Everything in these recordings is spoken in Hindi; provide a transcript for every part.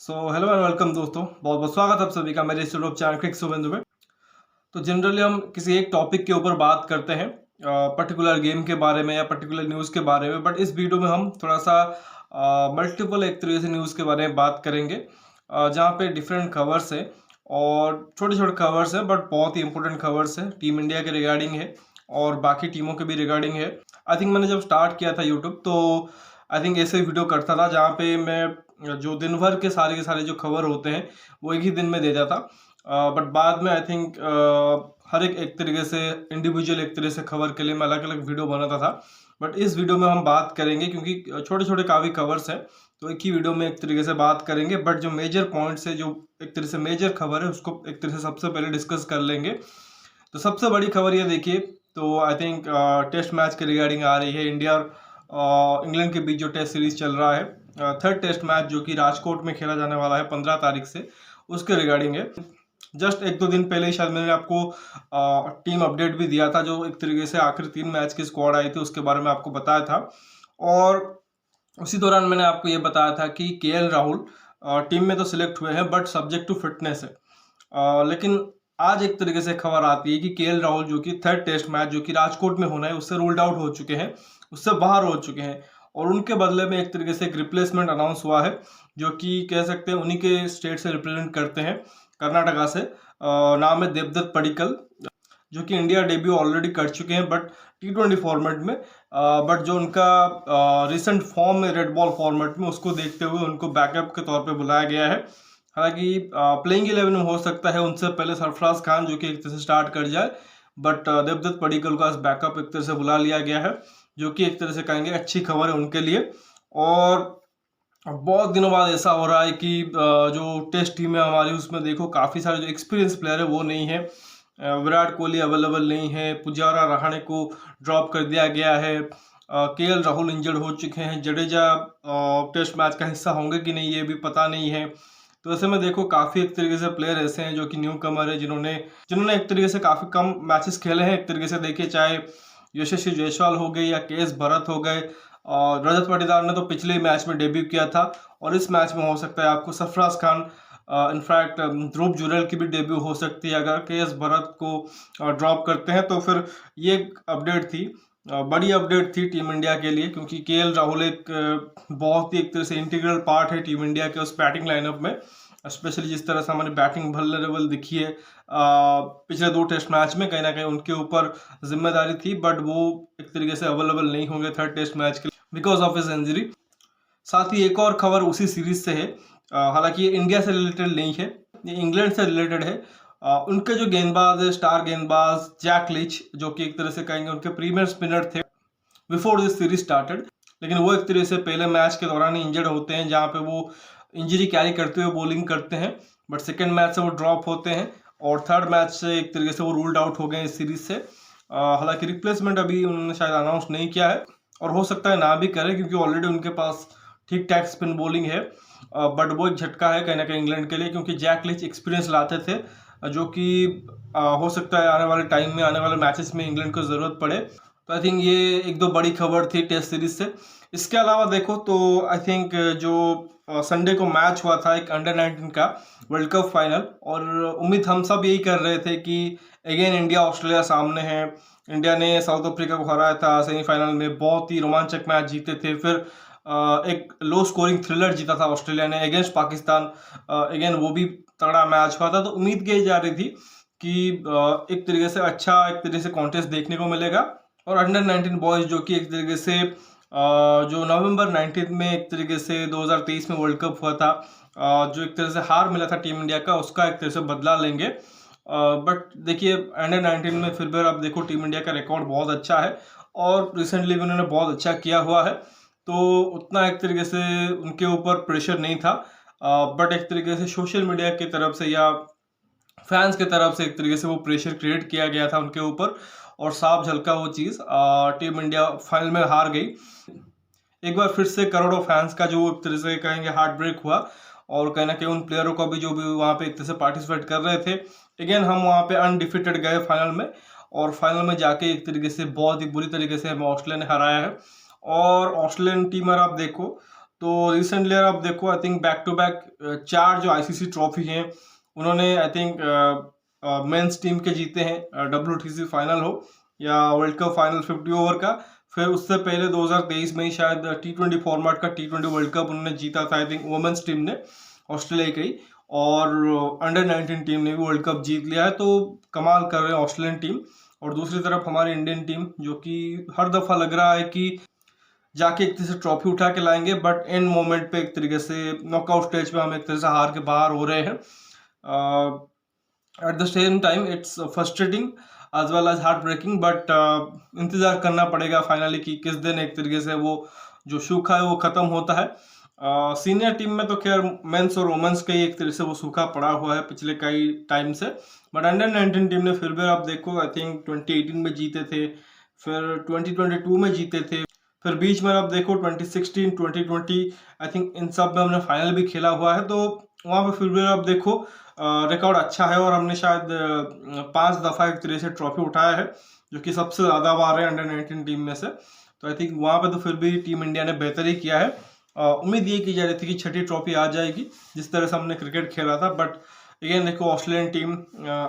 हेलो एंड वेलकम दोस्तों, बहुत बहुत स्वागत है आप सभी का मेरे इस यूट्यूब चैनल क्रिक सुबंधु में। तो जनरली हम किसी एक टॉपिक के ऊपर बात करते हैं, पर्टिकुलर गेम के बारे में या पर्टिकुलर न्यूज़ के बारे में। बट इस वीडियो में हम थोड़ा सा मल्टीपल एक तरीके से न्यूज़ के बारे में बात करेंगे, जहाँ पे डिफरेंट खबर्स हैं और छोटे छोटे खबर्स हैं बट बहुत ही इंपॉर्टेंट खबर्स हैं। टीम इंडिया के रिगार्डिंग है और बाकी टीमों के भी रिगार्डिंग है। आई थिंक मैंने जब स्टार्ट किया था यूट्यूब तो आई थिंक ऐसे वीडियो करता था जहाँ पे मैं जो दिन भर के सारे जो खबर होते हैं वो एक ही दिन में दे देता। बट बाद में आई थिंक हर एक तरीके से इंडिविजुअल एक तरह से खबर के लिए मैं अलग अलग वीडियो बनाता था। बट इस वीडियो में हम बात करेंगे क्योंकि छोटे छोटे काफ़ी खबर्स हैं, तो एक ही वीडियो में एक तरीके से बात करेंगे। बट जो मेजर पॉइंट्स है, जो एक तरह से मेजर खबर है, उसको एक तरह से सबसे पहले डिस्कस कर लेंगे। तो सबसे बड़ी खबर ये देखिए, तो आई थिंक टेस्ट मैच के रिगार्डिंग आ रही है। इंडिया और इंग्लैंड के बीच जो टेस्ट सीरीज चल रहा है, थर्ड टेस्ट मैच जो कि राजकोट में खेला जाने वाला है 15 तारीख से, उसके रिगार्डिंग है। जस्ट एक दो दिन पहले ही शायद मैंने आपको टीम अपडेट भी दिया था, जो एक तरीके से आखिरी 3 मैच की स्क्वाड आई थी उसके बारे में आपको बताया था। और उसी दौरान मैंने आपको ये बताया था कि केएल राहुल टीम में तो सिलेक्ट हुए हैं बट सब्जेक्ट टू फिटनेस है। लेकिन आज एक तरीके से खबर आती है कि केएल राहुल जो कि थर्ड टेस्ट मैच जो कि राजकोट में होना है उससे रूल्ड आउट हो चुके हैं, उससे बाहर हो चुके हैं। और उनके बदले में एक तरीके से एक रिप्लेसमेंट अनाउंस हुआ है, जो कि कह सकते हैं उन्हीं के स्टेट से रिप्रेजेंट करते हैं, कर्नाटका से। नाम है देवदत्त पडिक्कल, जो कि इंडिया डेब्यू ऑलरेडी कर चुके हैं बट T20 फॉर्मेट में। बट जो उनका रिसेंट फॉर्म है रेड बॉल फॉर्मेट में, उसको देखते हुए उनको बैकअप के तौर पे बुलाया गया है। हालांकि प्लेइंग 11 में हो सकता है उनसे पहले सरफराज खान जो कि एक तरह से स्टार्ट कर जाए, बट देवदत्त पडिक्कल को आज बैकअप एक तरह से बुला लिया गया है, जो कि एक तरह से कहेंगे अच्छी खबर है उनके लिए। और बहुत दिनों बाद ऐसा हो रहा है कि जो टेस्ट टीम है हमारी, उसमें देखो काफ़ी सारे जो एक्सपीरियंस प्लेयर है वो नहीं है। विराट कोहली अवेलेबल नहीं है, पुजारा रहाणे को ड्रॉप कर दिया गया है, केएल राहुल इंजर्ड हो चुके हैं, जडेजा टेस्ट मैच का हिस्सा होंगे कि नहीं ये भी पता नहीं है। तो ऐसे में देखो काफ़ी एक तरीके से प्लेयर ऐसे हैं जो कि न्यू कमर है, जिन्होंने जिन्होंने एक तरीके से काफ़ी कम मैचेस खेले हैं। एक तरीके से देखिए, चाहे यशस्वी जायसवाल हो गए या के एस भरत हो गए, और रजत पाटीदार ने तो पिछले मैच में डेब्यू किया था और इस मैच में हो सकता है आपको सरफराज खान, इनफैक्ट ध्रुव जुरैल की भी डेब्यू हो सकती है अगर के एस भरत को ड्रॉप करते हैं। तो फिर ये अपडेट थी, बड़ी अपडेट थी टीम इंडिया के लिए, क्योंकि केएल राहुल एक बहुत ही एक तरह से इंटीग्रल पार्ट है टीम इंडिया के उस बैटिंग लाइनअप में। स्पेशली जिस तरह से हमारी बैटिंग वल्नरेबल दिखी है पिछले 2 टेस्ट मैच में, कहीं ना कहीं उनके ऊपर जिम्मेदारी थी। बट वो एक तरीके से अवेलेबल नहीं होंगे थर्ड टेस्ट मैच के लिए बिकॉज ऑफ हिज इंजरी। साथ ही एक और खबर उसी सीरीज से है, हालांकि ये इंडिया से रिलेटेड नहीं है, ये इंग्लैंड से रिलेटेड है। उनके जो गेंदबाज है, स्टार गेंदबाज जैक लीच, जो कि एक तरह से कहेंगे उनके प्रीमियर स्पिनर थे बिफोर दिस सीरीज स्टार्टेड, लेकिन वो एक तरह से पहले मैच के दौरान ही इंजर्ड होते हैं, जहाँ पे वो इंजरी कैरी करते हुए बॉलिंग करते हैं। बट सेकेंड मैच से वो ड्रॉप होते हैं और थर्ड मैच से एक तरीके से वो रूल्ड आउट हो गए इस सीरीज से। हालांकि रिप्लेसमेंट अभी उन्होंने शायद अनाउंस नहीं किया है और हो सकता है ना भी करें, क्योंकि ऑलरेडी उनके पास ठीक ठाक स्पिन बॉलिंग है। बट वो एक झटका है कहीं ना कहीं इंग्लैंड के लिए, क्योंकि जैक लीच एक्सपीरियंस लाते थे, जो कि हो सकता है आने वाले टाइम में, आने वाले मैचेस में इंग्लैंड को ज़रूरत पड़े। तो आई थिंक ये एक दो बड़ी खबर थी टेस्ट सीरीज से। इसके अलावा देखो तो आई थिंक जो संडे को मैच हुआ था एक अंडर 19 का वर्ल्ड कप फाइनल, और उम्मीद हम सब यही कर रहे थे कि अगेन इंडिया ऑस्ट्रेलिया सामने है। इंडिया ने साउथ अफ्रीका को हराया था सेमीफाइनल में, बहुत ही रोमांचक मैच जीते थे। फिर एक लो स्कोरिंग थ्रिलर जीता था ऑस्ट्रेलिया ने अगेंस्ट पाकिस्तान, अगेन वो भी तगड़ा मैच हुआ था। तो उम्मीद की जा रही थी कि एक तरीके से अच्छा एक तरीके से कॉन्टेस्ट देखने को मिलेगा। और अंडर 19 बॉयज़ जो कि एक तरीके से जो नवंबर 19 में एक तरीके से 2023 में वर्ल्ड कप हुआ था, जो एक तरह से हार मिला था टीम इंडिया का, उसका एक तरह से बदला लेंगे। बट देखिए अंडर 19 में फिर भी आप देखो टीम इंडिया का रिकॉर्ड बहुत अच्छा है और रिसेंटली भी उन्होंने बहुत अच्छा किया हुआ है, तो उतना एक तरीके से उनके ऊपर प्रेशर नहीं था। बट एक तरीके से सोशल मीडिया की तरफ से या फैंस की तरफ से एक तरीके से वो प्रेशर क्रिएट किया गया था उनके ऊपर, और साफ झलका वो चीज़। टीम इंडिया फाइनल में हार गई। एक बार फिर से करोड़ों फैंस का जो एक तरह से कहेंगे हार्ट ब्रेक हुआ, और कहीं ना कहीं उन प्लेयरों को भी जो भी वहाँ पे एक तरह से पार्टिसिपेट कर रहे थे। अगेन हम वहाँ पे अनडिफिटेड गए फाइनल में, और फाइनल में जाके एक तरीके से बहुत ही बुरी तरीके से हमें ऑस्ट्रेलिया ने हराया है। और ऑस्ट्रेलियन टीम अगर आप देखो तो रिसेंटली अगर आप देखो, I think back to back 4 जो आईसीसी ट्रॉफी हैं उन्होंने आई थिंक मेंस टीम के जीते हैं, WTC फाइनल हो या वर्ल्ड कप फाइनल 50 ओवर का। फिर उससे पहले 2023 में ही शायद T20 फॉर्मेट का T20 वर्ल्ड कप उन्होंने जीता था, आई थिंक वुमेन्स टीम ने, ऑस्ट्रेलिया की। और अंडर 19 टीम ने भी वर्ल्ड कप जीत लिया है, तो कमाल कर रहे हैं ऑस्ट्रेलियन टीम। और दूसरी तरफ हमारी इंडियन टीम, जो कि हर दफा लग रहा है कि जाके एक तरह से ट्रॉफी उठा के लाएंगे, बट एंड मोमेंट पे एक तरीके से नॉकआउट स्टेज पे हम एक तरह से हार के बाहर हो रहे हैं। At the same time it's frustrating as well as heartbreaking, but इंतजार करना पड़ेगा फाइनली कि किस दिन एक तरीके से वो जो सूखा है वो खत्म होता है। सीनियर टीम में तो खैर मेंस और वुमेन्स का ही एक तरह से वो सूखा पड़ा हुआ है पिछले कई टाइम से, बट अंडर 19 टीम ने फिर भी आप देखो, आई थिंक 2018 में जीते थे, फिर 2022 में जीते थे, फिर बीच में आप देखो 2016, 2020, आई थिंक इन सब में हमने फाइनल भी खेला हुआ है। तो वहाँ पे फिर भी आप देखो रिकॉर्ड अच्छा है, और हमने शायद 5 दफ़ा एक तरह से ट्रॉफी उठाया है, जो कि सबसे ज़्यादा बार है अंडर 19 टीम में से। तो आई थिंक वहाँ पे तो फिर भी टीम इंडिया ने बेहतर ही किया है। उम्मीद ये की जा रही थी कि छठी ट्रॉफी आ जाएगी जिस तरह से हमने क्रिकेट खेला था, बट अगेन देखो Australian team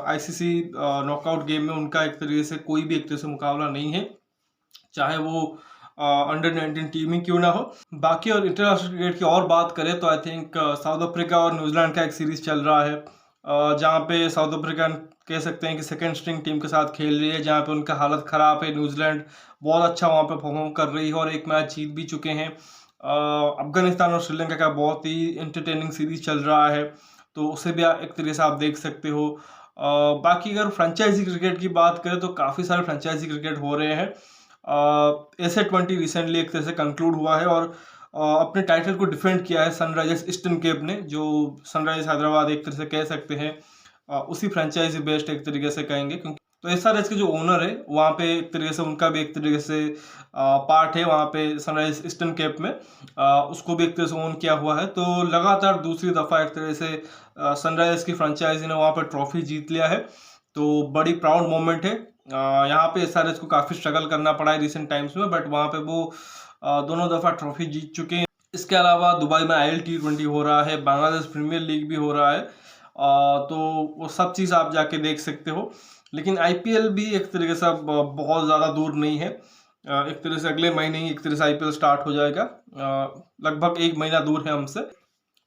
ICC knockout game में उनका एक तरीके से कोई भी एक तरह से मुकाबला नहीं है, चाहे वो अंडर 19 टीम ही क्यों ना हो। बाकी और इंटरनेशनल क्रिकेट की और बात करें तो आई थिंक साउथ अफ्रीका और न्यूजीलैंड का एक सीरीज चल रहा है, जहाँ पे साउथ अफ्रीका कह सकते हैं कि सेकेंड स्ट्रिंग टीम के साथ खेल रही है, जहाँ पे उनका हालत ख़राब है। न्यूजीलैंड बहुत अच्छा वहाँ पे परफॉर्म कर रही है और एक मैच जीत भी चुके हैं। अफगानिस्तान और श्रीलंका का बहुत ही इंटरटेनिंग सीरीज चल रहा है, तो उसे भी एक तरीके से आप देख सकते हो। बाकी अगर फ्रेंचाइजी क्रिकेट की बात करें तो काफ़ी सारे फ्रेंचाइजी क्रिकेट हो रहे हैं। SA20 रिसेंटली एक तरह से कंक्लूड हुआ है, और अपने टाइटल को डिफेंड किया है सनराइजर्स ईस्टर्न केप ने, जो सनराइजर्स हैदराबाद एक तरह से कह सकते हैं उसी फ्रेंचाइजी बेस्ड एक तरीके से कहेंगे, क्योंकि तो SRH के जो ओनर है वहाँ पे एक तरीके से उनका भी एक तरीके से पार्ट है वहाँ पे सनराइजर्स ईस्टर्न केप में, उसको भी एक तरह से ओन किया हुआ है। तो लगातार दूसरी दफ़ा एक तरह से सनराइजर्स की फ्रेंचाइजी ने वहाँ पर ट्रॉफी जीत लिया है, तो बड़ी प्राउड मोमेंट है। यहाँ पे SRH को काफ़ी स्ट्रगल करना पड़ा है रिसेंट टाइम्स में, बट वहाँ पे वो दोनों दफ़ा ट्रॉफी जीत चुके हैं। इसके अलावा दुबई में ILT20 हो रहा है, बांग्लादेश प्रीमियर लीग भी हो रहा है, तो वो सब चीज़ आप जाके देख सकते हो। लेकिन IPL भी एक तरीके से अब बहुत ज़्यादा दूर नहीं है, एक तरह से अगले महीने ही एक तरह से IPL स्टार्ट हो जाएगा, लगभग 1 महीना दूर है हमसे।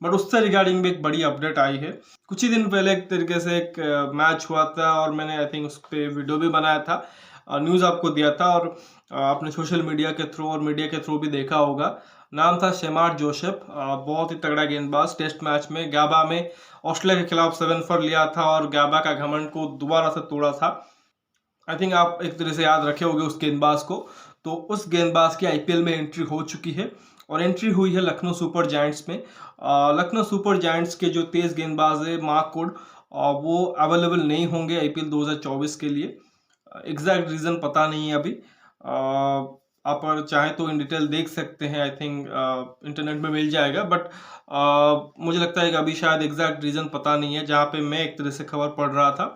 बट उससे रिगार्डिंग भी एक बड़ी अपडेट आई है। कुछ ही दिन पहले एक तरीके से एक मैच हुआ था, और मैंने आई थिंक उस पर वीडियो भी बनाया था, न्यूज़ आपको दिया था, और आपने सोशल मीडिया के थ्रू और मीडिया के थ्रू भी देखा होगा। नाम था शेमार जोसेफ, बहुत ही तगड़ा गेंदबाज। टेस्ट मैच में गैबा में ऑस्ट्रेलिया के खिलाफ 7 फॉर लिया था और गैबा का घमंड को दोबारा से तोड़ा था। आई थिंक आप एक तरह से याद रखे होंगे उस गेंदबाज को। तो उस गेंदबाज की IPL में एंट्री हो चुकी है, और एंट्री हुई है लखनऊ सुपर जायंट्स में। लखनऊ सुपर जायंट्स के जो तेज़ गेंदबाज है मार्क वुड, वो अवेलेबल नहीं होंगे IPL 2024 के लिए। एग्जैक्ट रीज़न पता नहीं है अभी, आप चाहें तो इन डिटेल देख सकते हैं, आई थिंक इंटरनेट में मिल जाएगा, बट मुझे लगता है कि अभी शायद एग्जैक्ट रीज़न पता नहीं है। जहाँ पे मैं एक तरह से खबर पढ़ रहा था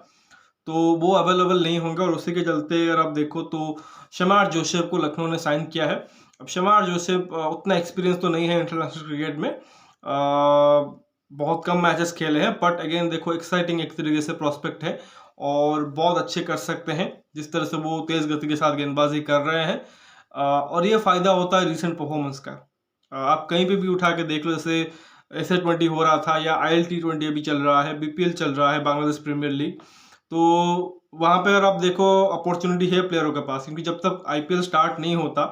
तो वो अवेलेबल नहीं होंगे, और उसी के चलते अगर आप देखो तो शेमार जोसेफ को लखनऊ ने साइन किया है। अब शेमार जोसेफ उतना एक्सपीरियंस तो नहीं है इंटरनेशनल क्रिकेट में, बहुत कम मैचेस खेले हैं, बट अगेन देखो एक्साइटिंग एक तरीके से प्रोस्पेक्ट है, और बहुत अच्छे कर सकते हैं जिस तरह से वो तेज़ गति के साथ गेंदबाजी कर रहे हैं। और ये फ़ायदा होता है रिसेंट परफॉर्मेंस का। आप कहीं पे भी उठा के देख लो, जैसे SA20 हो रहा था या ILT20 अभी चल रहा है, BPL चल रहा है, बांग्लादेश प्रीमियर लीग, तो वहाँ पे अगर आप देखो अपॉर्चुनिटी है प्लेयरों के पास, क्योंकि जब तक IPL स्टार्ट नहीं होता,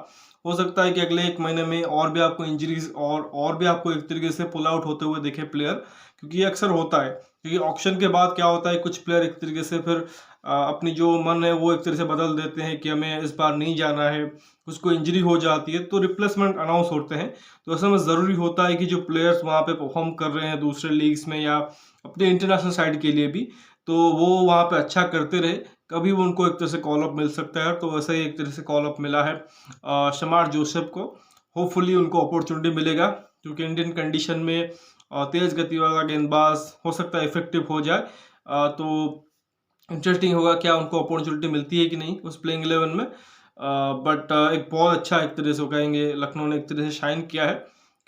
हो सकता है कि अगले 1 महीने में और भी आपको इंजरीज और भी आपको एक तरीके से पुल आउट होते हुए दिखे प्लेयर, क्योंकि ये अक्सर होता है। क्योंकि ऑक्शन के बाद क्या होता है, कुछ प्लेयर एक तरीके से फिर अपनी जो मन है वो एक तरह से बदल देते हैं कि हमें इस बार नहीं जाना है, कुछ को इंजरी हो जाती है, तो रिप्लेसमेंट अनाउंस होते हैं। तो ऐसे में ज़रूरी होता है कि जो प्लेयर्स वहाँ पे परफॉर्म कर रहे हैं दूसरे लीग्स में या अपने इंटरनेशनल साइड के लिए भी, तो वो वहाँ पे अच्छा करते रहे, कभी वो उनको एक तरह से कॉल अप मिल सकता है। तो वैसे ही एक तरह से कॉल अप मिला है शेमार जोसेफ को। होपफुली उनको अपॉर्चुनिटी मिलेगा, क्योंकि इंडियन कंडीशन में तेज़ गति वाला गेंदबाज हो सकता है इफेक्टिव हो जाए। तो इंटरेस्टिंग होगा क्या उनको अपॉर्चुनिटी मिलती है कि नहीं उस प्लेइंग 11 में। बट एक बहुत अच्छा एक तरह से कहेंगे लखनऊ ने एक तरह से शाइन किया है,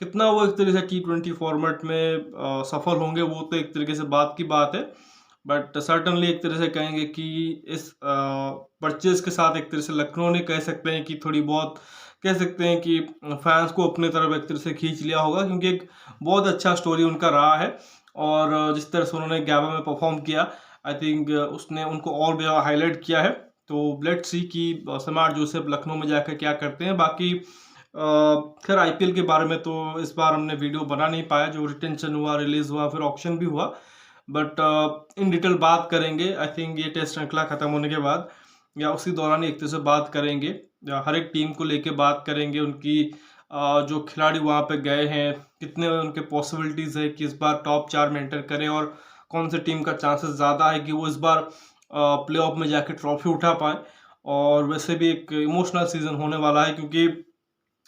कितना वो एक तरीके से T20 फॉर्मेट में सफल होंगे वो तो एक तरीके से बात की बात है, बट सर्टनली एक तरह से कहेंगे कि इस परचेज के साथ एक तरह से लखनऊ ने कह सकते हैं कि थोड़ी बहुत कह सकते हैं कि फैंस को अपने तरफ एक तरह से खींच लिया होगा, क्योंकि एक बहुत अच्छा स्टोरी उनका रहा है और जिस तरह से उन्होंने गैबा में परफॉर्म किया, आई थिंक उसने उनको और भी हाईलाइट किया है। तो लेट्स सी कि समार जोसेफ लखनऊ में जाकर क्या करते हैं। बाकी खैर आईपीएल के बारे में तो इस बार हमने वीडियो बना नहीं पाया, जो रिटेंशन हुआ, रिलीज हुआ, फिर ऑक्शन भी हुआ, बट इन डिटेल बात करेंगे। आई थिंक ये टेस्ट श्रृंखला खत्म होने के बाद या उसी दौरान एक तरह से बात करेंगे, हर एक टीम को लेके बात करेंगे, उनकी जो खिलाड़ी वहाँ पे गए हैं कितने उनके पॉसिबिलिटीज़ है कि इस बार टॉप 4 में एंटर करें और कौन सी टीम का चांसेस ज़्यादा है कि वो इस बार प्लेऑफ में जाके ट्रॉफी उठा पाए। और वैसे भी एक इमोशनल सीज़न होने वाला है, क्योंकि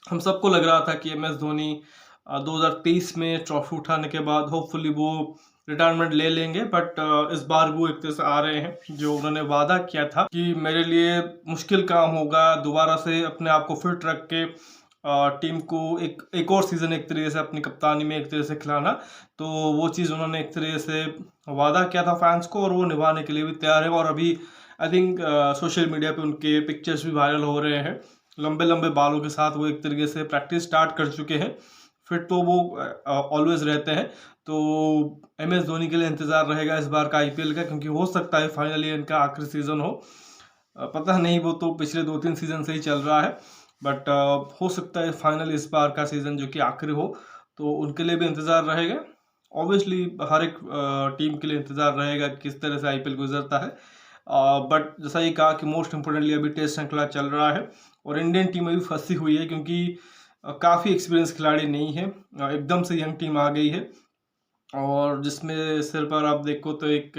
हम सबको लग रहा था कि एम एस धोनी 2023 में ट्रॉफी उठाने के बाद होपफुली वो रिटायरमेंट ले लेंगे, बट इस बार वो एक तरह से आ रहे हैं। जो उन्होंने वादा किया था कि मेरे लिए मुश्किल काम होगा दोबारा से अपने आप को फिट रख के टीम को एक और सीज़न एक तरीके से अपनी कप्तानी में एक तरह से खिलाना, तो वो चीज़ उन्होंने एक तरीके से वादा किया था फैंस को और वो निभाने के लिए भी तैयार है। और अभी आई थिंक सोशल मीडिया पे उनके पिक्चर्स भी वायरल हो रहे हैं, लंबे लंबे बालों के साथ वो एक तरीके से प्रैक्टिस स्टार्ट कर चुके हैं। फिट तो वो ऑलवेज रहते हैं। तो एम एस धोनी के लिए इंतज़ार रहेगा इस बार का आईपीएल का, क्योंकि हो सकता है फाइनली इनका आखिरी सीज़न हो। पता नहीं, वो तो पिछले 2-3 सीज़न से ही चल रहा है, बट हो सकता है फाइनली इस बार का सीज़न जो कि आखिरी हो, तो उनके लिए भी इंतज़ार रहेगा। ऑब्वियसली हर एक टीम के लिए इंतज़ार रहेगा कि किस तरह से आईपीएल गुजरता है, बट जैसा ही कहा कि मोस्ट इम्पोर्टेंटली अभी टेस्ट श्रृंखला चल रहा है और इंडियन टीम अभी फंसी हुई है, क्योंकि काफ़ी एक्सपीरियंस खिलाड़ी नहीं है, एकदम से यंग टीम आ गई है। और जिसमें सिर पर आप देखो तो एक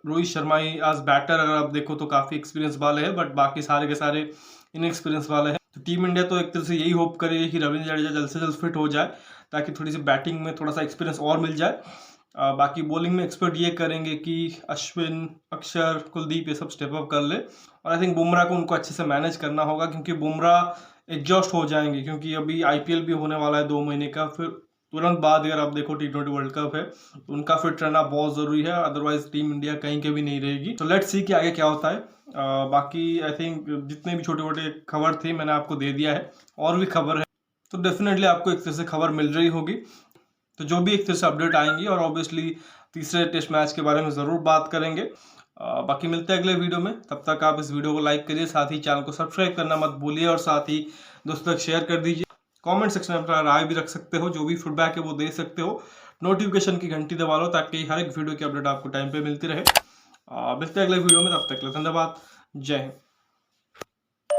रोहित शर्मा ही आज बैटर, अगर आप देखो तो काफ़ी एक्सपीरियंस वाले हैं, बट बाकी सारे के सारे इनएक्सपीरियंस वाले हैं। तो टीम इंडिया तो एक तरह से यही होप करेगी कि रविंद्र जडेजा जल्द से जल्द फिट हो जाए, ताकि थोड़ी सी बैटिंग में थोड़ा सा एक्सपीरियंस और मिल जाए। बाकी बॉलिंग में एक्सपर्ट ये करेंगे कि अश्विन, अक्षर, कुलदीप ये सब स्टेप अप कर ले। और आई थिंक बुमराह को उनको अच्छे से मैनेज करना होगा, क्योंकि बुमराह एग्जॉस्ट हो जाएंगे, क्योंकि अभी आईपीएल भी होने वाला है 2 महीने का, फिर तुरंत बाद अगर आप देखो T20 वर्ल्ड कप है, तो उनका फिट रहना बहुत ज़रूरी है, अदरवाइज टीम इंडिया कहीं के भी नहीं रहेगी। तो लेट्स सी कि आगे क्या होता है। बाकी आई थिंक जितने भी छोटे मोटे खबर थी मैंने आपको दे दिया है, और भी खबर है तो डेफिनेटली आपको एक तरह से खबर मिल रही होगी। तो जो भी एक तरह से अपडेट आएंगी, और ऑब्वियसली तीसरे टेस्ट मैच के बारे में ज़रूर बात करेंगे। बाकी मिलते हैं अगले वीडियो में, तब तक आप इस वीडियो को लाइक करिए, साथ ही चैनल को सब्सक्राइब करना मत भूलिए, और साथ ही दोस्तों तक शेयर कर दीजिए। कमेंट सेक्शन में अपना राय भी रख सकते हो, जो भी फीडबैक है वो दे सकते हो। नोटिफिकेशन की घंटी दबा लो ताकि हर एक वीडियो की अपडेट आपको टाइम पे मिलती रहे। मिलते हैं अगले वीडियो में, तब तक के लिए धन्यवाद। जय हिंद।